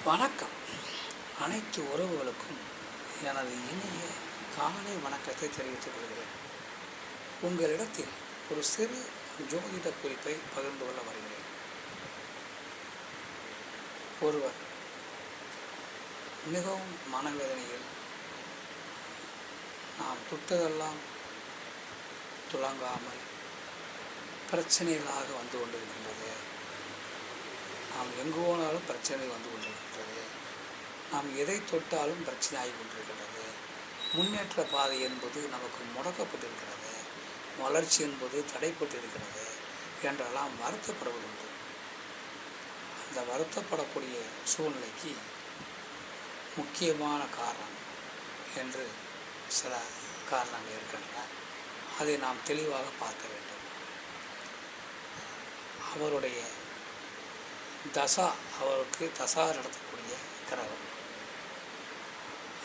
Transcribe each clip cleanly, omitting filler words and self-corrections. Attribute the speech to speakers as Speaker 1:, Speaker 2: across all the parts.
Speaker 1: வணக்கம். அனைத்து உறவுகளுக்கும் எனது இனிய காலை வணக்கத்தை தெரிவித்துக் கொள்கிறேன். உங்களிடத்தில் ஒரு சிறு ஜோதிட குறிப்பை பகிர்ந்து கொள்ள வருகிறேன். ஒருவர் மிகவும் மனவேதனையில் நாம் தொட்டதெல்லாம் துளங்காமல் பிரச்சனைகளாக வந்து கொண்டிருக்கின்றது. நாம் எங்கு போனாலும் பிரச்சனை வந்து கொண்டிருக்கின்றது. நாம் எதை தொட்டாலும் பிரச்சனை ஆகி கொண்டிருக்கின்றது. முன்னேற்ற பாதை என்பது நமக்கு முடக்கப்பட்டிருக்கிறது, வளர்ச்சி என்பது தடைப்பட்டிருக்கிறது என்றெல்லாம் வருத்தப்படுவதுண்டு. அந்த வருத்தப்படக்கூடிய சூழ்நிலைக்கு முக்கியமான காரணம் என்று சில காரணங்கள் இருக்கின்றன. அதை நாம் தெளிவாக பார்க்க வேண்டும். அவருடைய அவருக்கு தசா நடத்தக்கூடிய கிரகம்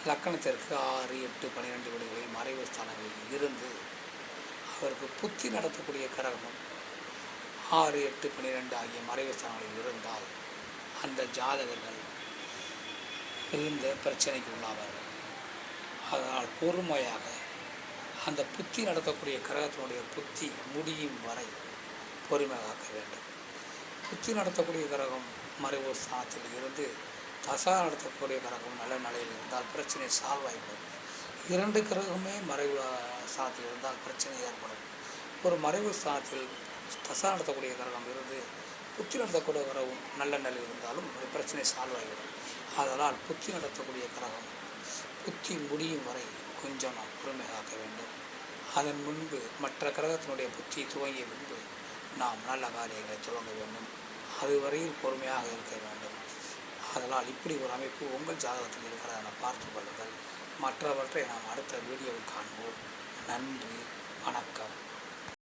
Speaker 1: லக்கணத்திற்கு 6, 8, 12 வீடுகளில் மறைவு ஸ்தானங்களில் இருந்து அவருக்கு புத்தி நடத்தக்கூடிய கிரகமும் 6, 8, 12 ஆகிய மறைவு ஸ்தானங்களில் இருந்தால் அந்த ஜாதகர்கள் மிகுந்த பிரச்சனைக்கு உள்ளாவார்கள். அதனால் பொறுமையாக அந்த புத்தி நடத்தக்கூடிய கிரகத்தினுடைய புத்தி முடியும் வரை பொறுமை காக்க வேண்டும். புத்தி நடத்தக்கூடிய கிரகம் மறைவு ஸ்தானத்தில் இருந்து தசா நடத்தக்கூடிய கிரகம் நல்ல நிலையில் இருந்தால் பிரச்சனை சால்வ் ஆகிவிடும். 2 கிரகமே மறைவு ஸ்தானத்தில் இருந்தால் பிரச்சனை ஏற்படும். ஒரு மறைவு ஸ்தானத்தில் தசா நடத்தக்கூடிய கிரகம் இருந்து புத்தி நடத்தக்கூடிய கிரகம் நல்ல நிலையில் இருந்தாலும் பிரச்சனை சால்வ் ஆகிவிடும். அதனால் புத்தி நடத்தக்கூடிய கிரகம் புத்தி முடியும் வரை கொஞ்சம் நாம் பொறுமை காக்க வேண்டும். அதன் முன்பு மற்ற கிரகத்தினுடைய புத்தி துவங்கிய முன்பு நாம் நல்ல காரியங்களை துவங்க வேண்டும். அதுவரையில் பொறுமையாக இருக்க வேண்டும். அதனால் இப்படி ஒரு அமைப்பு உங்கள் ஜாதகத்தில் இருக்கிறத பார்த்து கொள்ளுங்கள். மற்றவற்றை நாம் அடுத்த வீடியோவில் காண்போம். நன்றி, வணக்கம்.